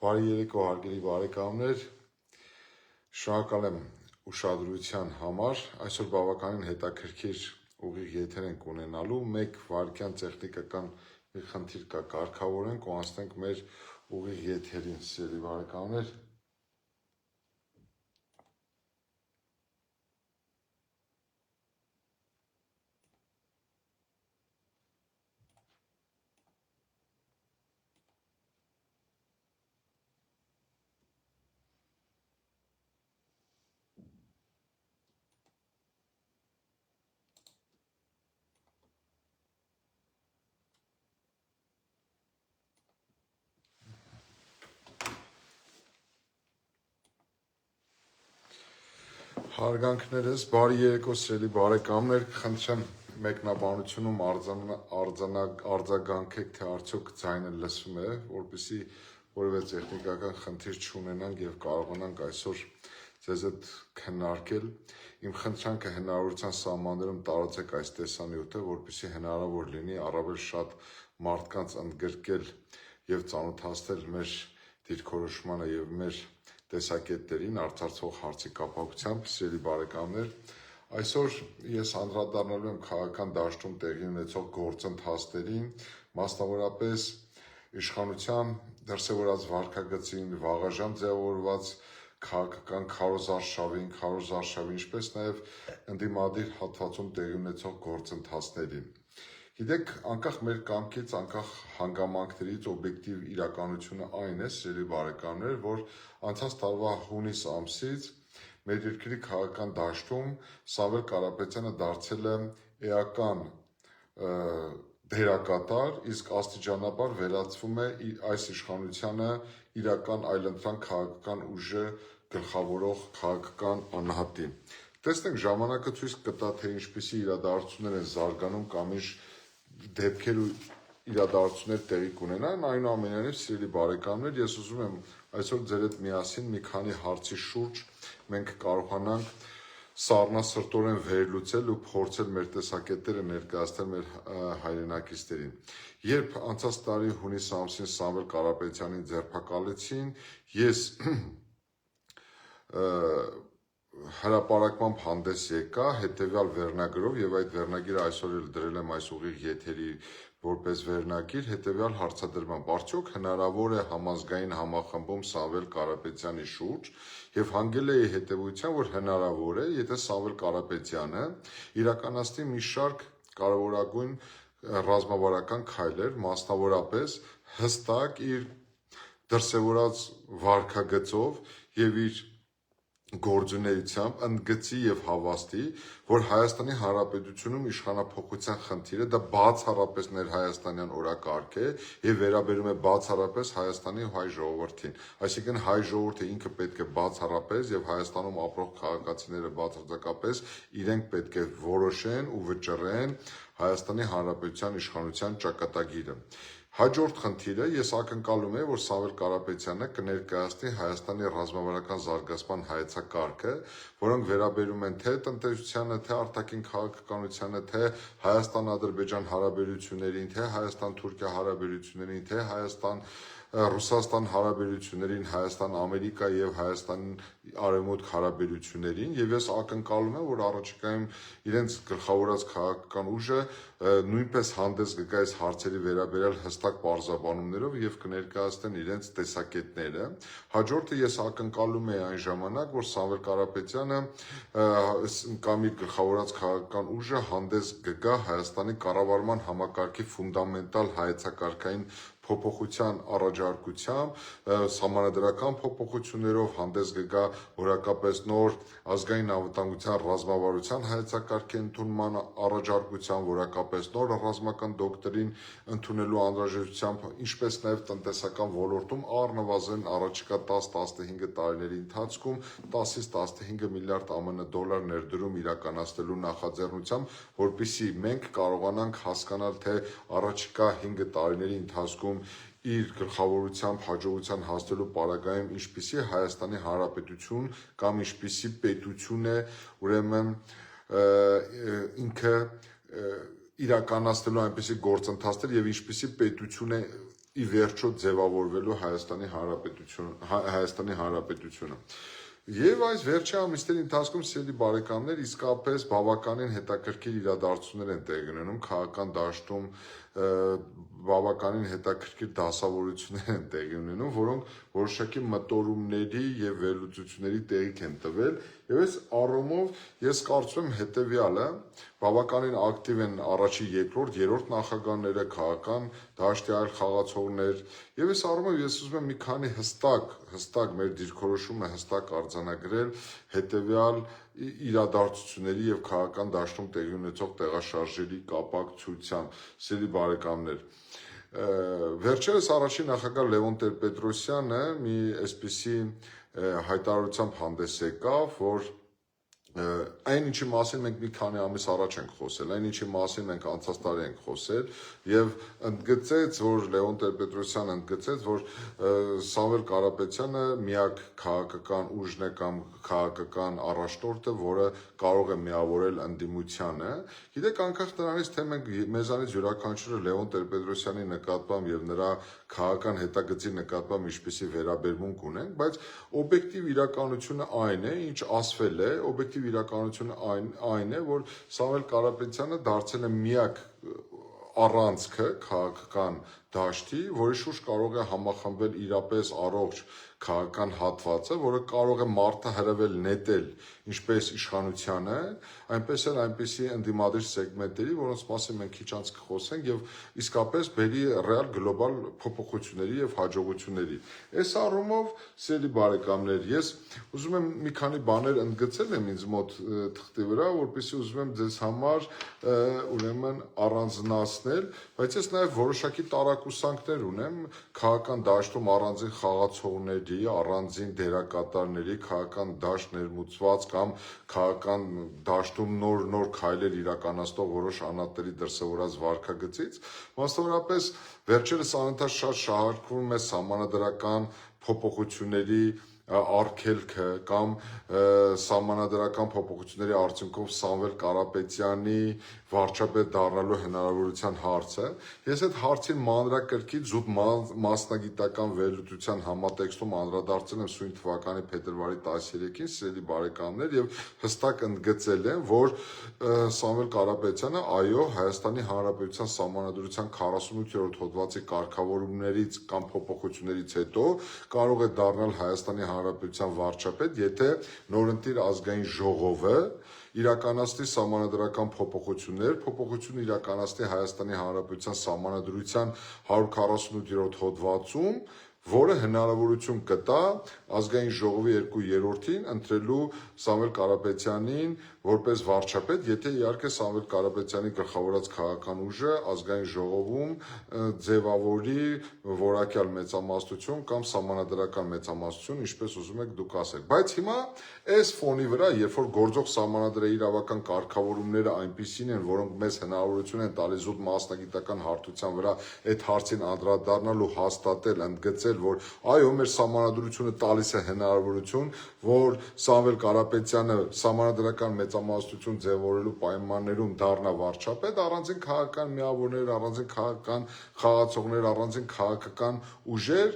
Բարի երեկո հարգելի բարեկամներ, շնորհակալ եմ ուշադրության համար, այսօր բավականին հետաքրքիր ուղիղ եթեր ենք ունենալու, մեկ վայրկյան տեխնիկական մի խնդիր կա կարգավորենք ու անցնենք մեր ուղիղ եթերին, սիրելի բարեկամներ։ Հարգանքներս, բարի երեկո սիրելի բարեկամներ, խնդրեմ մեկնաբանությունում արձագանքեք, թե արդյոք ձայնը լսվում է, որպեսզի որևէ տեխնիկական խնդիր չունենանք եւ կարողանանք այսօր ձեզ հետ քննարկել։ Իմ խնդրանքը հնարավորության սահմաններում տարածեք այս տեսանյութը, որպեսզի հնարավոր լինի առավել շատ մարդկանց ընդգրկել եւ ծանոթացնել մեր դիրքորոշմանը եւ մեր տեսակետներին արդարացող հարցի կապակցությամբ, սիրելի բարեկամներ, այսօր ես անդրադառնալու եմ քաղաքական դաշտում տեղի ունեցող գործընթացներին, մասնավորապես իշխանության դրսևորած վարքագծին, վաղաժամ ձևավորված քաղաքական քարոզարշավին, ինչպես նաև ընդդիմադիր հատվածում տեղի ունեցող գործընթացներին։ Գիտեք, անկախ մեր կամքից, անկախ հանգամանքներից օբյեկտիվ իրականությունը այն է, սիրելի բարեկամներ, որ անցած տարվա հունիս ամսից մեր երկրի քաղաքական դաշտում Սամվել Կարապետյանը դարձել է էական դերակատար, իսկ աստիճանաբար վերածվում է այս իշխանությանը իրական այլընտրանք քաղաքական ուժը գլխավորող քաղաքական անհատի։ Տեսնենք, ժամանակը ցույց կտա, թե ինչպիսի իրադարձություններ են զարգանում կամ ինչ դեպքեր ու իրադարձություններ տեղի կունենան, այնուամենայնիվ, սիրելի բարեկամներ, ես ուզում եմ այսօր ձեր հետ միասին մի քանի հարցի շուրջ մենք կարողանանք սառնասրտորեն վերլուծել ու փորձել մեր տեսակետները ներկայացնել մեր հայրենակիցներին։ Երբ անցած տարի հունիս ամսին Սամվել Կարապետյանին ձերբակալեցին, ես հրապարակմամբ հանդես եկա հետևյալ վերնագրով եւ այդ վերնագիրը այսօր էլ դրել եմ այս ուղիղ եթերի որպես վերնագիր հետևյալ հարցադրմամբ. արդյոք հնարավոր է համազգային համախմբում Սամվել Կարապետյանի շուրջ եւ հանգել է հետեւության, որ հնարավոր է, եթե Սամվել Կարապետյանը իրականացնի մի շարք կարևորագույն ռազմավարական քայլեր, մասնավորապես հստակ իր դրսևորած վարքագծով եւ իր գործունեությամբ ընդգծի եւ հավաստի, որ Հայաստանի Հանրապետությունում իշխանափոխության խնդիրը դա բացառապես ներհայաստանյան օրակարգ է եւ վերաբերում է բացառապես Հայաստանի հայ ժողովրդին։ Այսինքն հայ ժողովուրդը ինքը պետք է բացառապես եւ Հայաստանում ապրող քաղաքացիները բացարձակապես իրենք պետք է որոշեն ու վճռեն Հայաստանի Հանրապետության իշխանության ճակատագիրը։ Հաջորդ խնդիրը ես ակնկալում եմ, որ Սամվել Կարապետյանը կներկայացնի Հայաստանի ռազմավարական զարգացման հայեցակարգը, որոնք վերաբերում են թե տնտեսությանը, թե արտաքին քաղաքականությանը, թե Հայաստան-Ադրբեջան հարաբերություններին, թե Հայաստան-Թուրքիա հարաբերություններին, թե Հայաստան-Ռուսաստան հարաբերություններին, Հայաստան-Ամերիկա եւ Հայաստան-Արևմուտք հարաբերություններին, եւ ես ակնկալում եմ, որ առաջիկայում իրենց գլխավորած քաղաքական ուժը նույնպես հանդես կգա այս հարցերի վերաբերյալ հստակ պարզաբանումներով եւ կներկայացնեն իրենց տեսակետները։ Հաջորդը ես ակնկալում եմ այն ժամանակ, որ Սամվել Կարապետյանը կամ իր գլխավորած քաղաքական ուժը հանդես կգա Հայաստանի կառավարման համակարգի ֆունդամենտալ հայեցակարգային փոփոխության առաջարկությամբ, սահմանադրական փոփոխություններով հանդես կգա որակապես նոր ազգային անվտանգության ռազմավարության հայեցակարգի ընդունման առաջարկությամբ, որակապես նոր ռազմական դոկտրին ընդունելու անհրաժեշտությամբ, ինչպես նաև տնտեսական ոլորտում առնվազն առաջիկա 10-15 տարիների ընթացքում 10-ից 15 միլիարդ ԱՄՆ դոլար ներդրում իրականացնելու նախաձեռնությամբ, որպեսզի մենք կարողանանք հասկանալ, թե առաջիկա 5 տարիների ընթացքում իր գլխավորությամբ հաջողության հասնելու պարագայում ինչպիսի Հայաստանի Հանրապետություն կամ ինչպիսի պետություն է ուրեմն ինքը իրականացնելու այնպիսի գործընթացներ եւ ինչպիսի պետություն է ի վերջո ձևավորվելու Հայաստանի Հանրապետությունը։ Եվ այս վերջի ամիսների ընթացքում սիրելի բարեկամներ իսկապես բավականին հետաքրքիր իրադարձություններ են տեղի ունենում քաղաքական դաշտում, բավականին հետաքրքիր դասավորություններ են տեղի ունենում, որոնք որոշակի մտորումների եւ վերլուծությունների տեղիք են տվել, եւ այս առումով ես կարծում եմ հետեւյալը, բավականին ակտիվ են առաջի, երկրորդ, երրորդ նախագահները, քաղաքական դաշտի այլ խաղացողներ, եւ այս առումով ես ուզում եմ մի քանի հստակ մեր դիրքորոշումը հստակ արձանագրել հետեւյալ իրադարձությունների եւ քաղաքական դաշտում տեղի ունեցող տեղաշարժերի կապակցությամբ, սիրելի բարեկամներ։ Վերջերս առաջին նախագահ Լևոն Տեր-Պետրոսյանը մի այսպիսի հայտարարությամբ հանդես եկավ, որ այն ինչի մասին մենք մի քանի ամիս առաջ ենք խոսել, այն ինչի մասին մենք անցած տարի ենք խոսել եւ ընդգծեց, որ Լևոն Տեր-Պետրոսյանը ընդգծեց, որ Սամվել Կարապետյանը միակ քաղաքական ուժն է կամ քաղաքական առաջնորդը, որը կարող է միավորել ընդդիմությանը։ Գիտեք, անկախ նրանից, թե մենք մեզանից յուրաքանչյուրը Լևոն Տեր-Պետրոսյանի նկատմամբ եւ նրա քաղաքական հետագծի նկատմամբ ինչպիսի վերաբերմունք ունենք, բայց օբյեկտիվ իրականությունը այն է, ինչ ասվել է, օբյեկտիվ իրականությունը այն է, որ Սամվել Կարապետյանը դարձել է միակ առանցքը քաղաքական դաշտի, որի շուրջ կարող է համախմբվել իրապես առողջ քաղաքական հատվածը, որը կարող է մարտահրավեր նետել ինչպես իշխանությանը, այնպես էլ այնպիսի ընդդիմադիր սեգմենտների, որոնց մասին մենք քիչ անց կխոսենք եւ իսկապես բերի ռեալ գլոբալ փոփոխությունների եւ հաջողությունների։ Այս առումով, սիրելի բարեկամներ, ես ուզում եմ մի քանի բաներ ընդգծել եմ ինձ մոտ թղթի վրա, որպեսզի ուզում եմ ձեզ համար ուրեմն առանձնացնել, բայց ես նաեւ որոշակի տարակուսանքներ ունեմ քաղաքական դաշտում առանձին խաղացողների, առանձին դերակատարների, քաղաքական դաշտ ներմուծված կամ քաղաքական դաշտում նոր քայլեր իրականացնող որոշ անհատների դրսևորած վարքագծից, մասնավորապես վերջերս անընդհատ շատ շահարկվում է սահմանադրական փոփոխությունների արգելքը կամ սահմանադրական փոփոխությունների արդյունքով Սամվել Կարապետյանի վարչապետ դառնալու հնարավորության հարցը։ Ես այդ հարցին մանրակրկիտ զուտ մասնագիտական վերլուծության համատեքստում անդրադարձել եմ սույն թվականի փետրվարի 13-ին, սիրելի բարեկամներ, եւ հստակ ընդգծել եմ, որ Սամվել Կարապետյանը այո, Հայաստանի Հանրապետության Սահմանադրության 48-րդ հոդվածի կարգավորումներից կամ փոփոխություններից հետո կարող է դառնալ Հայաստանի Հանրապետության վարչապետ, եթե նորընտիր ազգային ժողովը իրականացնի սահմանադրական փոփոխություն իրականացնի Հայաստանի Հանրապետության Սահմանադրության 148-րդ հոդվածում, որը հնարավորություն կտա ազգային ժողովի 2/3-ին ընտրելու Սամվել Կարապետյանին որպես վարչապետ, եթե իհարկե Սամվել Կարապետյանի գլխավորած քաղաքական ուժը ազգային ժողովում ձևավորի որակյալ մեծամասնություն կամ սահմանադրական մեծամասնություն, ինչպես ուզում եք դուք ասեք։ Բայց հիմա այս ֆոնի վրա, երբ որ գործող սահմանադրաիրավական կարգավորումները այնպիսին են, որոնք մեզ հնարավորություն են տալիս զուտ մասնագիտական հարթության վրա այդ հարցին անդրադառնալ ու հաստատել, ընդգծել, որ այո, մեր սահմանադրությունը տալիս է հնարավորություն, որ Սամվել Կարապետյանը սահմանադրական մեծամասնություն ձևավորելու պայմաններում դառնա վարչապետ, առանձին քաղաքական միավորներ, առանձին քաղաքական խաղացողներ, առանձին քաղաքական ուժեր,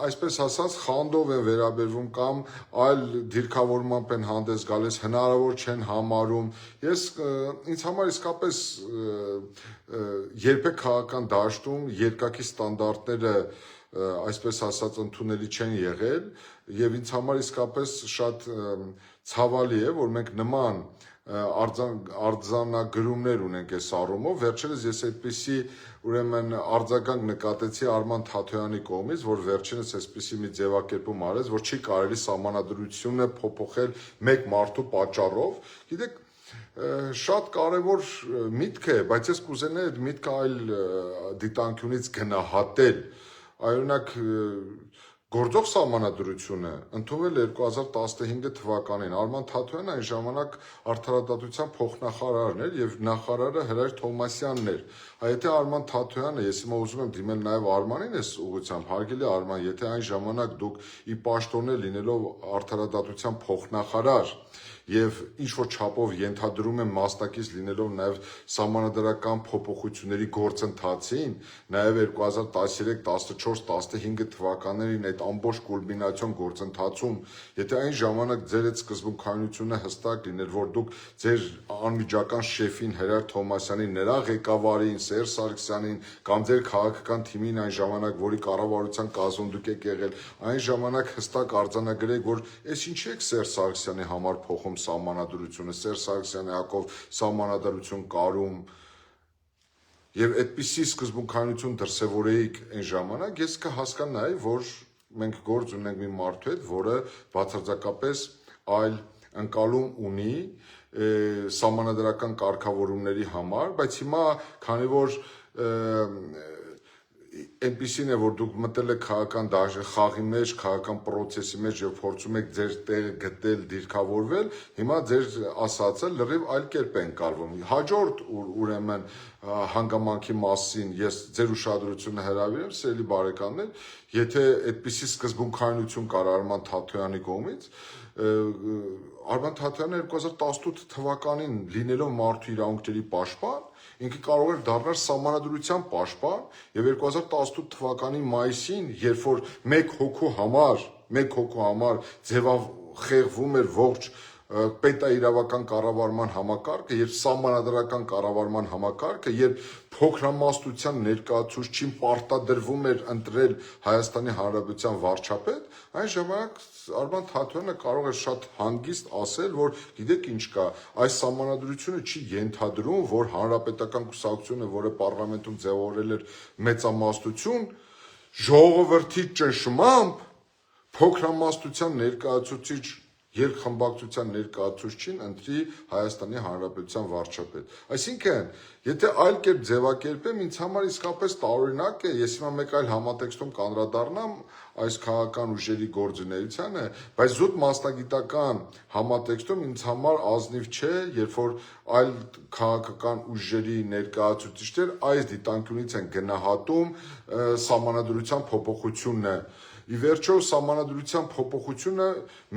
այսպես ասած, խանդով են վերաբերվում կամ այլ դիրքավորմամբ են հանդես գալիս, հնարավոր չեն համարում։ Ինձ համար իսկապես երբեք քաղաքական դաշտում երկակի ստանդարտները այսպես ասած ընդունելի չեն եղել եւ ինձ համար իսկապես շատ ցավալի է, որ մենք նման արձանագրումներ ունենք այս առումով։ Վերջերս ես այդպիսի ուրեմն արձագանք նկատեցի Արման Թաթոյանի կողմից, որ վերջինս այսպիսի մի ձևակերպում արեց, որ չի կարելի սահմանադրությունը փոփոխել մեկ մարդու պատճառով։ Գիտեք, շատ կարևոր միտք է, բայց ես կուզենայի այդ միտքը այլ դիտանկյունից գնահատել։ Օրինակ, գործող սահմանադրությունը ընդունվել 2015 թվականին, Արման Թաթոյանը այն ժամանակ արդարադատության փոխնախարարն էր եւ նախարարը Հրայր Թովմասյանն էր։ Եթե Արման Թաթոյանը, ես հիմա ուզում եմ դիմել նաեւ Արմանին այս ուղղությամբ, հարգելի Արման, եթե այն ժամանակ դուք ի պաշտոն լինելով արդարադատության փոխնախարար եւ ինչ որ չափով ենթադրում եմ մասնակից լինելով նաեւ սահմանադրական փոփոխությունների գործընթացին, նաեւ 2013, 14, 15 թվականներին այդ ամբողջ կուլմինացիոն գործընթացում, եթե այն ժամանակ ձեր այդ սկզբունքայնությունը հստակ լիներ, որ դուք ձեր անմիջական շեֆին Հերար Թոմասյանին, նրա ղեկավարին Սերժ Սարգսյանին կամ ձեր քաղաքական թիմին այն ժամանակ, որի կառավարության կազմում դուք եք եղել, այն ժամանակ հստակ արձանագրեք, որ այս ինչի եք Սերժ Սարգսյանի համար փոխում սահմանադրությունը, Սերժ Սարգսյանի հակով սահմանադրություն կարում, եւ այդպիսի սկզբունքայնություն դրսեւորեիք այն ժամանակ, ես կհասկանայի, որ մենք գործ ունենք մի մարդու հետ, որը բացարձակապես այլ ընկալում ունի սահմանադրական կարգավորումների համար, բայց հիմա քանի որ այնպիսին է, որ դուք մտել եք քաղաքական խաղի մեջ, քաղաքական պրոցեսի մեջ եւ փորձում եք ձեր տեղը գտնել, դիրքավորվել, հիմա ձեր ասածը լրիվ այլ կերպ է ընկալվում։ Հաջորդ ուրեմն հանգամանքի մասին ես ձեր ուշադրությունը հրավիրեմ, սիրելի բարեկամներ, եթե այդպիսի սկզբունքայնություն կար Արման Թաթոյանի կողմից, Արման Թաթոյանը 2018 թվականին լինելով մարդու իրավունքների պաշտպան, ինքը կարող էր դառնալ սահմանադրության պաշտպան եւ 2018 թվականի մայիսին, երբ որ մեկ հոգու համար ձևախեղվում էր ողջ պետաիրավական կառավարման համակարգը եւ սահմանադրական կառավարման համակարգը, երբ փոքրամասնության ներկայացուցչին պարտադրվում էր ընտրել Հայաստանի Հանրապետության վարչապետ, այն ժամանակ Արման Թաթոյանը կարող էր շատ հանգիստ ասել, որ գիտեք ինչ կա, այս սահմանադրությունը չի ենթադրում, որ հանրապետական կուսակցությունը, որը պարլամենտում ձևավորել էր մեծամասնություն, ժողովրդի ճնշմամբ փոքրամասնության ներկայացուցիչ երկխմբակցության ներկայացուցչին ընտրի Հայաստանի Հանրապետության վարչապետ։ Այսինքն, եթե այլ կերպ ձևակերպեմ, ինձ համար իսկապես տարօրինակ է, ես հիմա մեկ այլ համատեքստում կանդրադառնամ այս քաղաքական ուժերի գործունեությանը, բայց զուտ մասնագիտական համատեքստում ինձ համար ազնիվ չէ, երբ որ այլ քաղաքական ուժերի ներկայացուցիչներ այս դիտանկյունից են գնահատում սահմանադրության փոփոխությունը։ Ի վերջո սահմանադրության փոփոխությունը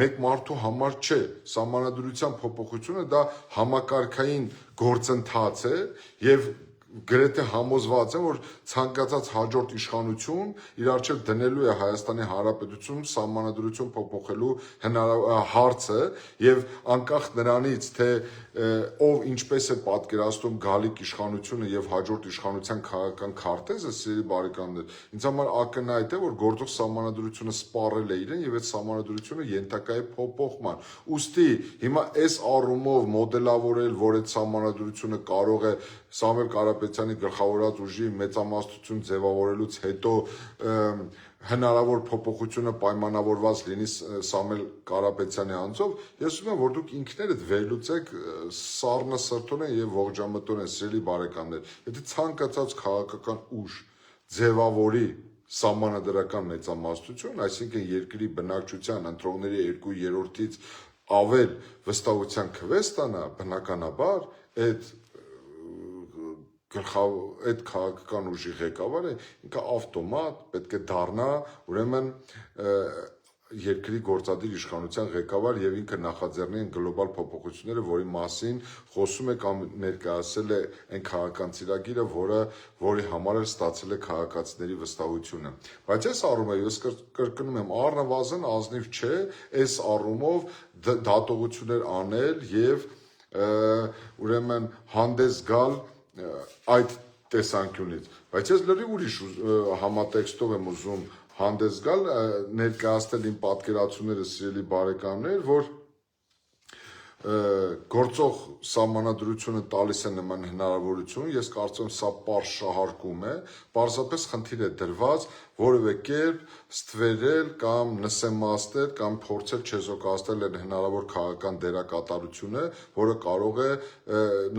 մեկ մարդու համար չէ, սահմանադրության փոփոխությունը դա համակարգային գործընթաց է եւ գրեթե համոզված եմ, որ ցանկացած հաջորդ իշխանություն իր առջև դնելու է Հայաստանի Հանրապետությունում սահմանադրություն փոփոխելու հարցը եւ անկախ նրանից, թե ով ինչպես է պատկերացնում գալիք իշխանությունը եւ հաջորդ իշխանության քաղաքական քարտեզը, սիրելի բարեկամներ, ինձ համար ակնհայտ է, որ գործող սահմանադրությունը սպառել է իրեն եւ այդ սահմանադրությունը ենթակա է փոփոխման։ Ուստի հիմա այս առումով մոդելավորել, որ այդ սահմանադրությունը կարող է Սամվել Կարապետյանի գլխավորած ուժի մեծամասնություն ձևավորելուց հետո հնարավոր փոփոխությունը պայմանավորված լինի Սամվել Կարապետյանի անձով, ես ուզում եմ, որ դուք ինքներդ վերլուծեք սառնասրտորեն եւ ողջամտորեն, սիրելի բարեկամներ, եթե ցանկացած քաղաքական ուժ ձևավորի սահմանադրական մեծամասնություն, այսինքն երկրի բնակչության ընտրողների 2/3-ից ավել վստահության քվե ստանա, բնականաբար այդ քաղաքական ուժի ղեկավարը ինքը ավտոմատ պետք է դառնա ուրեմն երկրի գործադիր իշխանության ղեկավար եւ ինքը նախաձեռնի այն գլոբալ փոփոխությունները, որի մասին խոսում է կամ ներկայացել է այն քաղաքական ծրագիրը, որի համար էլ ստացել է քաղաքացիների վստահությունը։ Բայց այս առումով ես կրկնում եմ, առնվազն ազնիվ չէ այս առումով դատողություններ անել եւ ուրեմն հանդես գալ այդ տեսանկյունից, բայց ես լրիվ ուրիշ համատեքստով եմ ուզում հանդես գալ, ներկայացնել իմ պատկերացումները, սիրելի բարեկամներ, որ գործող սահմանադրությունը տալիս է նման հնարավորություն, ես կարծում եմ սա պարզ շահարկում է, պարզապես խնդիր է դրված որևէ կերպ ստվերել կամ նսեմացնել կամ փորձել չեզոքացնել այն հնարավոր քաղաքական դերակատարությունը, որը կարող է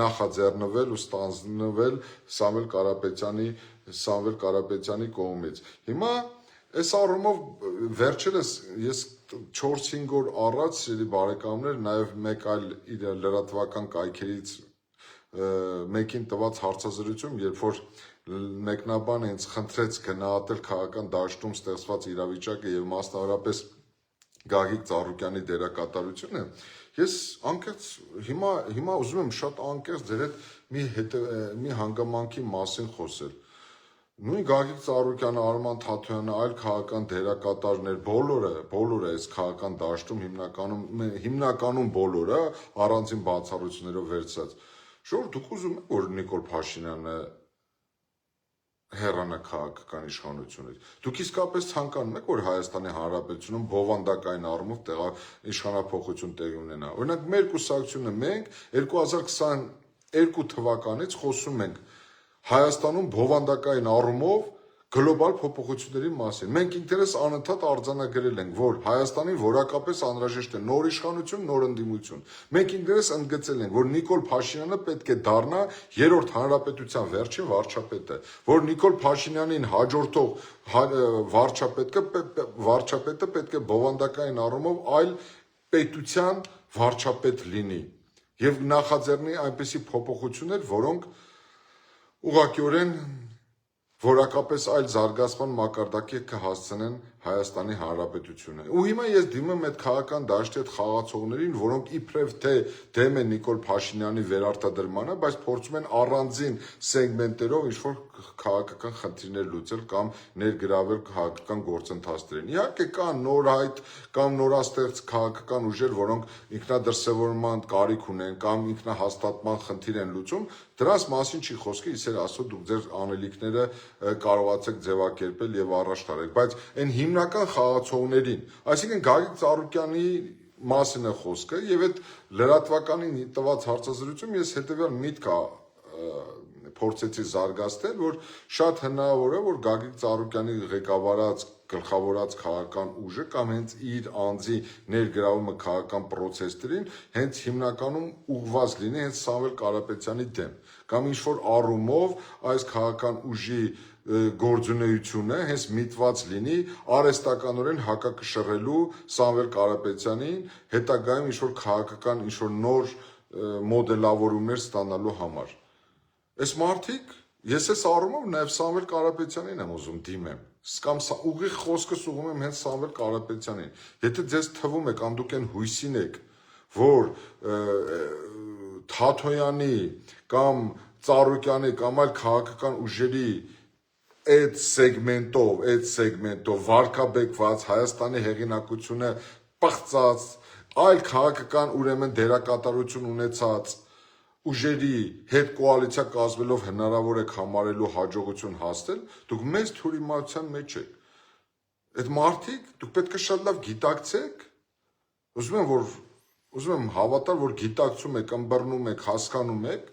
նախաձեռնվել ու ստանձնվել Սամվել Կարապետյանի կողմից։ Հիմա այս առումով վերջերս ես 4-5 օր առաջ, սիրելի բարեկամներ, նաև մեկ այլ իր լրատվական կայքերից մեկին տված հարցազրույցում, երբ որ մեկնաբանը ինձ խնդրեց գնահատել քաղաքական դաշտում ստեղծված իրավիճակը եւ մասնավորապես Գագիկ Ծառուկյանի դերակատարությունը, ես անկեղծ հիմա ուզում եմ շատ անկեղծ ձեր հետ մի հանգամանքի մասին խոսել։ Նույն Գագիկ Ծառուկյանը, Արման Թաթոյանը, այլ քաղաքական դերակատարներ, բոլորը այս քաղաքական դաշտում հիմնականում բոլորը առանձին բացառություններով վերցած։ Ժողովուրդ, դուք ուզում եք, որ Նիկոլ Փաշինյանը հեռանա քաղաքական իշխանությունից։ Դուք իսկապես ցանկանում եք, որ Հայաստանի Հանրապետությունում բովանդակային առումով իշխանափոխություն տեղի ունենա։ Օրինակ, մեր կուսակցությունը մենք 2022 թվականից խոսում ենք Հայաստանում բովանդակային առումով գլոբալ փոփոխությունների մասին։ Մենք ինքներս անընդհատ արձանագրել ենք, որ Հայաստանին որակապես անհրաժեշտ է նոր իշխանություն, նոր ընդդիմություն։ Մենք ինքներս ընդգծել ենք, որ Նիկոլ Փաշինյանը պետք է դառնա երրորդ հանրապետության վերջին վարչապետը, որ Նիկոլ Փաշինյանին հաջորդող վարչապետը պետք է բովանդակային առումով այլ պետության վարչապետ լինի եւ նախաձեռնի այնպիսի փոփոխություններ, որոնք ուղղակիորեն որակապես այլ զարգացման մակարդակի կհասցնեն Հայաստանի Հանրապետությունը։ Ու հիմա ես դիմում եմ այդ քաղաքական դաշտի այդ խաղացողներին, որոնք իբրև թե դեմ են Նիկոլ Փաշինյանի վերարտադրմանը, բայց փորձում են առանձին սեգմենտերով ինչ-որ քաղաքական խնդիրներ լուծել կամ ներգրավել քաղաքական գործընթացներին։ Իհարկե կան նորհայտ կամ նորաստեղծ քաղաքական ուժեր, որոնք ինքնադրսևորման կարիք ունեն կամ ինքնահաստատման խնդիր են լուծում, դրանց մասին չի խոսքը, իսեր ասո դուք ձեր անելիքները կարողացեք ձևակերպել եւ առաջ տարեք, բայց այն հիմնական խաղացողներին, այսինքն Գագիկ Ծառուկյանի մասին է խոսքը եւ այդ լրատվականին տված հարցազրույցում ես հետեւյալ միտք փորձեցի զարգացնել, որ շատ հնարավոր է, որ Գագիկ Ծառուկյանի ղեկավարած գլխավորած քաղաքական ուժը կամ հենց իր անձի ներգրավումը քաղաքական պրոցեսներին հենց հիմնականում ուղղված լինի հենց Սամվել Կարապետյանի դեմ կամ ինչ-որ առումով այս քաղաքական ուժի գործունեությունը հենց միտված լինի արհեստականորեն հակակշռելու Սամվել Կարապետյանին հետագայում ինչ-որ քաղաքական ինչ-որ նոր մոդելավորումներ ստանալու համար։ Այս մարդիկ, ես այս առումով նաև Սամվել Կարապետյանին եմ ուզում դիմեմ, կամ ուղիղ խոսքս ուղղում եմ հենց Սամվել Կարապետյանին։ Եթե ձեզ թվում է կամ դուք այն հույսին եք, որ Թաթոյանի կամ Ծառուկյանի կամ այլ քաղաքական ուժերի այդ սեգմենտով վարկաբեկված Հայաստանի հեղինակությունը պղծած, այլ քաղաքական ուրեմն դերակատարություն ունեցած ուժերի հետ կոալիցիա կազմելով հնարավոր է համարելու հաջողություն հասնել, դուք մեծ թյուրիմացության մեջ եք։ Այդ մարդիկ դուք պետք է շատ լավ գիտակցեք, ուզում եմ հավատալ, որ գիտակցում եք, ըմբռնում եք, հասկանում եք,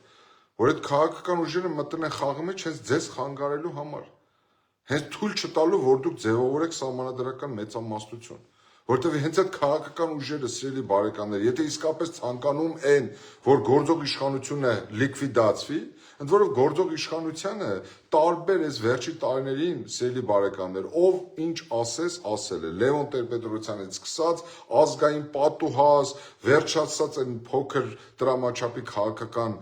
որ այդ քաղաքական ուժերը մտնել են խաղի մեջ հենց ձեզ խանգարելու համար, հենց թույլ չտալու, որ դուք ձևավորեք սահմանադրական մեծամասնություն, որտեղ հենց այդ քաղաքական ուժերը, սիրելի բարեկամներ, եթե իսկապես ցանկանում են, որ գործող իշխանությունը լիկվիդացվի, ընդ որով գործող իշխանությանը տարբեր այս վերջի տարիներին, սիրելի բարեկամներ, ով ինչ ասես ասել է, Լևոն Տեր-Պետրոսյանից սկսած, ազգային պատուհաս, վերջացած այն փոքր տրամաչափի քաղաքական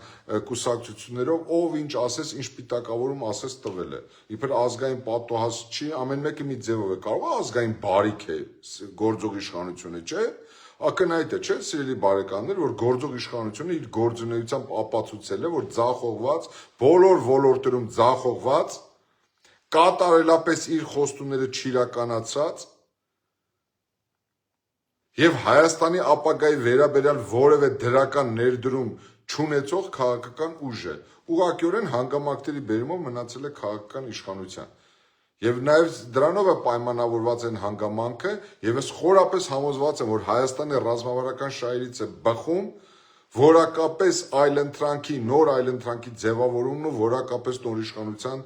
կուսակցություններով, ով ինչ ասես, ինչ պիտակավորում ասես տվել է։ Իբր ազգային պատուհաս չի, ամեն մեկը մի ձևով է կարող ազգային բարիք է գործող իշխանությունը, չէ՞։ Ակնհայտ է, չէ՞, սիրելի բարեկամներ, որ գործող իշխանությունը իր գործունեությամբ ապացուցել է, որ ձախողված, բոլոր ոլորտերում ձախողված, կատարելապես իր խոստումները չիրականացած եւ Հայաստանի ապագայի վերաբերյալ որևէ դրական ներդրում չունեցող քաղաքական ուժ է։ Ուղղակիորեն հանգամանքների բերումով մնացել է քաղաքական իշխանության։ Եվ նաև դրանով է պայմանավորված այն հանգամանքը, եւ ես խորապես համոզված եմ, որ Հայաստանի ռազմավարական շահերից է բխում որակապես նոր այլընտրանքի ձևավորումն ու որակապես նոր իշխանության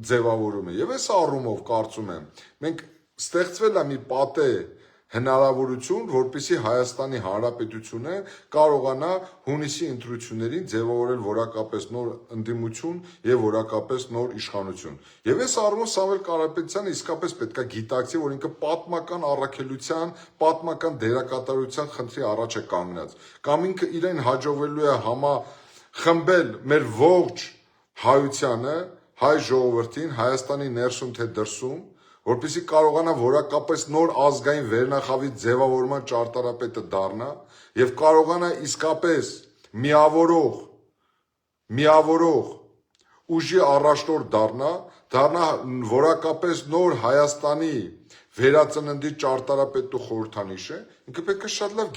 ձևավորումը։ Եվ այս առումով կարծում եմ, մենք ստեղծվել է մի պատե հնարավորություն, որպեսզի Հայաստանի Հանրապետությունը կարողանա հունիսի ընտրություններին ձևավորել որակապես նոր ընդդիմություն եւ որակապես նոր իշխանություն։ Եվ այս առումով Սամվել Կարապետյանը իսկապես պետք է գիտակցի, որ ինքը պատմական առաքելության, պատմական դերակատարության խնդրի առաջ է կանգնած, կամ ինքը իրեն հաջողվելու է համախմբել մեր ողջ հայությանը, հայ ժողովրդին, Հայաստանի ներսում թե դրսում, որպեսզի կարողանա որակապես նոր ազգային վերնախավի ձևավորման ճարտարապետը դառնա եւ կարողանա իսկապես միավորող ուժի առաջնորդ դառնա որակապես նոր Հայաստանի վերածննդի ճարտարապետ ու խորհրդանիշ է, ինքը պետք է շատ լավ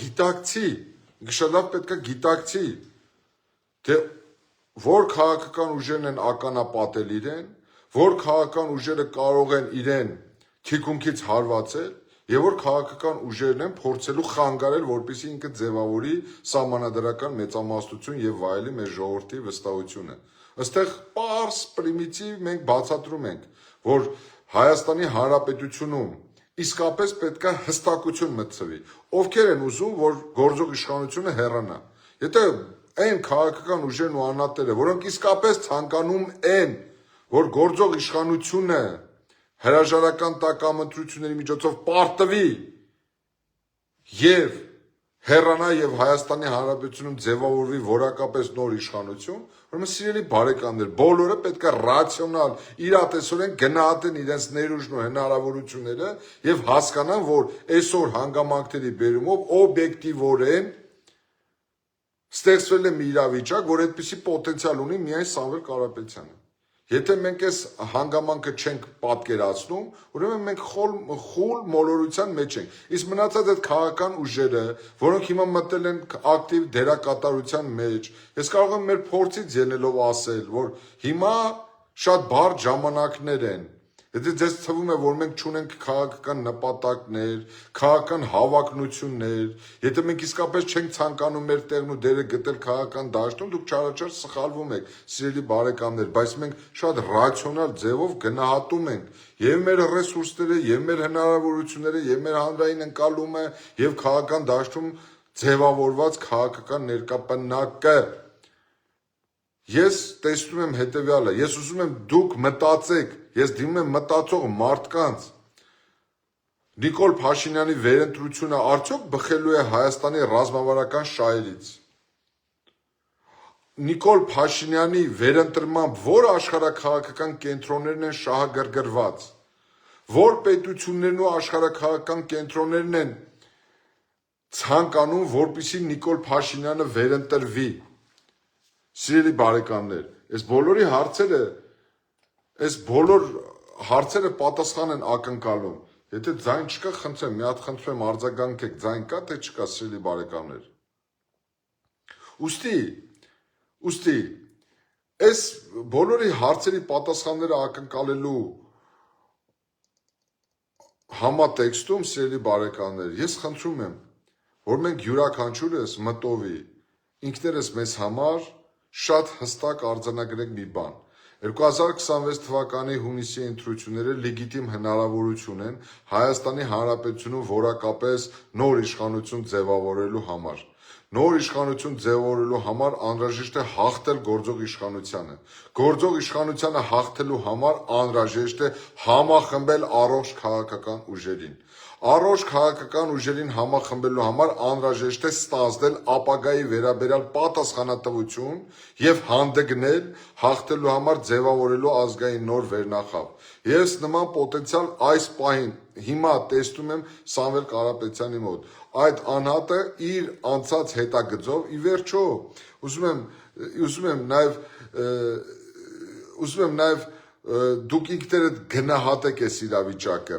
գիտակցի, թե որ քաղաքական ուժերն են ականապատել իրեն, որ քաղաքական ուժերը կարող են իրեն թիկունքից հարվածել եւ որ քաղաքական ուժերն են փորձելու խանգարել, որպեսզի ինքը ձևավորի սահմանադրական մեծամասնություն եւ վայելի մեր ժողովրդի վստահությունը։ Այստեղ պարզ պրիմիտիվ մենք բացատրում ենք, որ Հայաստանի Հանրապետությունում իսկապես պետք է հստակություն մտցվի։ Ովքեր են ուզում, որ գործող իշխանությունը հեռանա։ Եթե այն քաղաքական ուժերն ու անհատները, որոնք իսկապես ցանկանում են, որ գործող իշխանությունը հրաժարական տակամընտրությունների միջոցով պարտվի եւ հեռանա եւ Հայաստանի Հանրապետությունում ձևավորվի որակապես նոր իշխանություն, ուրեմն սիրելի բարեկամներ, բոլորը պետք է ռացիոնալ, իրատեսորեն գնահատեն իրենց ներուժն ու հնարավորությունները եւ հասկանան, որ այսօր հանգամանքների բերումով օբյեկտիվորեն ստեղծվել է մի իրավիճակ, որ այդպիսի պոտենցիալ ունի միայն Սամվել Կարապետյանը։ Եթե մենք այս հանգամանքը չենք պատկերացնում, ուրեմն մենք խուլ մոլորության մեջ ենք։ Իսկ մնացած այդ քաղաքական ուժերը, որոնք հիմա մտել են ակտիվ դերակատարության մեջ, ես կարող եմ մեր փորձից ելնելով ասել, որ հիմա շատ բարդ ժամանակներ են։ Եթե ձեզ թվում է, որ մենք չունենք քաղաքական նպատակներ, քաղաքական հավակնություններ, եթե մենք իսկապես չենք ցանկանում մեր տեղն ու դերը գտել քաղաքական դաշտում, դուք չարաչար սխալվում եք, սիրելի բարեկամներ, բայց մենք շատ ռացիոնալ ձևով գնահատում ենք եւ մեր ռեսուրսները, եւ մեր հնարավորությունները, եւ մեր հանրային ընկալումը, եւ քաղաքական դաշտում ձևավորված քաղաքական ներկապնակը։ Ես տեսնում եմ հետևյալը, ես ուզում եմ դուք մտածեք, ես դիմում եմ մտածող մարդկանց, Նիկոլ Փաշինյանի վերընտրությունը արդյոք բխելու է Հայաստանի ռազմավարական շահերից։ Նիկոլ Փաշինյանի վերընտրմամբ որ աշխարհաքաղաքական կենտրոններն են շահագրգռված, որ պետություններն ու աշխարհաքաղաքական կենտրոններն են ցանկանում, որպեսզի Նիկոլ Փաշինյանը վերընտրվի։ Սիրելի բարեկամներ, այս բոլոր հարցերը պատասխան են ակնկալում։ Եթե ձայն չկա, խնդրեմ, մի հատ խնդրեմ արձագանքեք, ձայն կա, թե չկա, սիրելի բարեկամներ։ Ուստի, այս բոլորի հարցերի պատասխանները ակնկալելու համատեքստում, սիրելի բարեկամներ, ես խնդրում եմ, որ մենք յուրաքանչյուրս մտովի ինքներս մեզ համար շատ հստակ արձանագրենք մի բան։ 2026 թվականի հունիսի ընտրությունները լեգիտիմ հնարավորություն են Հայաստանի Հանրապետությունում որակապես նոր իշխանություն ձևավորելու համար։ Նոր իշխանություն ձևավորելու համար անհրաժեշտ է հաղթել գործող իշխանությանը։ Գործող իշխանությանը հաղթելու համար անհրաժեշտ է համախմբել առողջ քաղաքական ուժերին։ Առողջ քաղաքական ուժերին համախմբելու համար անհրաժեշտ է ստանձնել ապագայի վերաբերյալ պատասխանատվություն եւ հանդգնել հաղթելու համար ձևավորելու ազգային նոր վերնախավ։ Ես նման պոտենցիալ այս պահին հիմա տեսնում եմ Սամվել Կարապետյանի մոտ։ Այդ անհատը իր անցած հետագծով ի վերջո ուզում եմ նաեւ դուք ինքներդ գնահատեք այս իրավիճակը։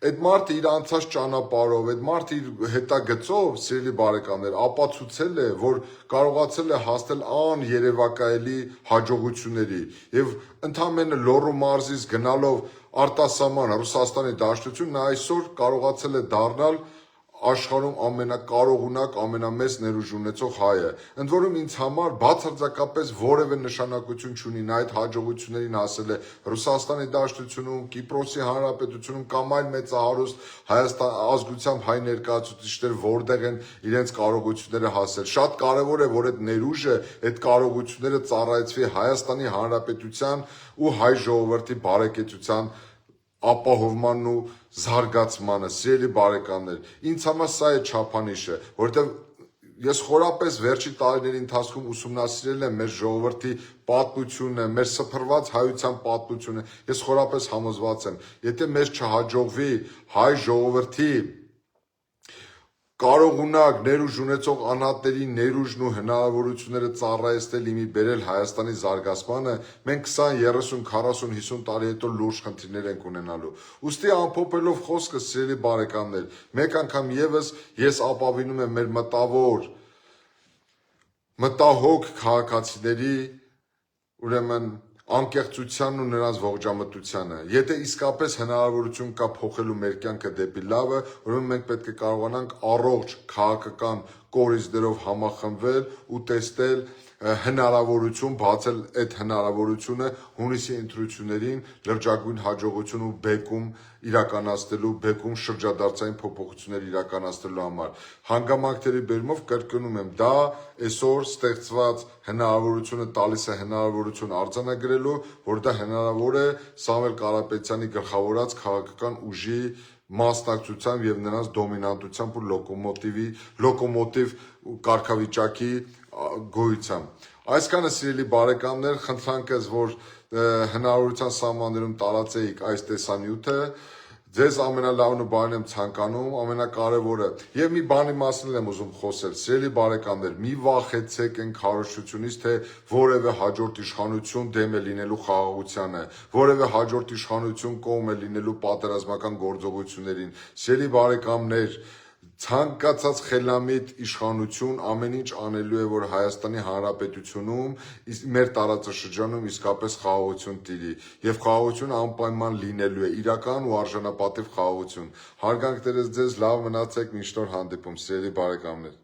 Այդ մարդը իր անցած ճանապարհով, այդ մարդը իր հետագծով, սիրելի բարեկամներ, ապացուցել է, որ կարողացել է հասնել աներևակայելի հաջողությունների եւ ընդամենը Լոռու մարզից գնալով արտասահման Ռուսաստանի Դաշնություն նա այսօր կարողացել է դառնալ աշխարհում ամենակարողունակ, ամենամեծ ներուժ ունեցող հայը։ Ընդ որում ինձ համար բացարձակապես որևէ նշանակություն չունի նա այդ հաջողություններին հասել է Ռուսաստանի Դաշնությունում, Կիպրոսի Հանրապետությունում կամ այլ մեծահարուստ Հայաստան ազգությամբ հայ ներկայացուցիչներ որտեղ են իրենց կարողությունները հասել։ Շատ կարևոր է, որ այդ ներուժը, այդ կարողությունները ծառայեցվի Հայաստանի Հանրապետության ու հայ ժողովրդի բարեկեցության ապահովմանն ու զարգացմանը, սիրելի բարեկամներ, ինձ համար սա է չափանիշը, որովհետև Ես խորապես վերջի տարիների ընթացքում ուսումնասիրել եմ մեր ժողովրդի պատմությունը, մեր սփռված հայության պատմությունը։ Ես խորապես համոզված եմ, եթե մեր չհաջողվի հայ ժողովրդի կարողունակ ներուժ ունեցող անհատների ներուժն ու հնարավորությունները ծառայեցնել իմի բերել Հայաստանի զարգացմանը, մենք 20, 30, 40, 50 տարի հետո լուրջ խնդիրներ ենք ունենալու։ Ուստի ամփոփելով խոսքը, սիրելի բարեկամներ, մեկ անգամ եւս ես ապավինում եմ մեր մտահոգ քաղաքացիների, ուրեմն անկեղծությանն ու նրանց ողջամտությանը։ Եթե իսկապես հնարավորություն կա փոխելու մեր կյանքը դեպի լավը, ուրեմն մենք պետք է կարողանանք առողջ քաղաքական կորիզներով համախմբվել ու տեսնել հնարավորություն, բացել այդ հնարավորությունը հունիսի ընտրություններին լրջագույն հաջողություն ու բեկում իրականացնելու, բեկում շրջադարձային փոփոխություններ իրականացնելու համար։ Հանգամանքների բերումով կրկնում եմ, դա այսօր ստեղծված հնարավորությունը տալիս է հնարավորություն արձանագրելու, որ դա հնարավոր է Սամվել Կարապետյանի գլխավորած քաղաքական ուժի մասնակցությամբ եւ նրանց դոմինանտությամբ ու լոկոմոտիվ կարգավիճակի գոյությամբ։ Այսքանը, սիրելի բարեկամներ, խնդրանքս, որ հնարավորության սահմաններում տարածեիք այս տեսանյութը, ձեզ ամենալավն ու բարին եմ ցանկանում, ամենակարևորը եւ մի բանի մասին եմ ուզում խոսել, սիրելի բարեկամներ, մի վախեցեք այն քարոզչությունից, թե որևէ հաջորդ իշխանություն դեմ է լինելու խաղաղությանը, որևէ հաջորդ իշխանություն կողմ է լինելու պատերազմական գործողություններին, սիրելի բարեկամներ, ցանկացած խելամիտ իշխանություն ամեն ինչ անելու է, որ Հայաստանի Հանրապետությունում, մեր տարածաշրջանում իսկապես խաղաղություն տիրի եւ խաղաղություն անպայման լինելու է, իրական ու արժանապատիվ խաղաղություն։ Հարգանքներս ձեզ, լավ մնացեք, մինչ նոր հանդիպում, սիրելի բարեկամներ։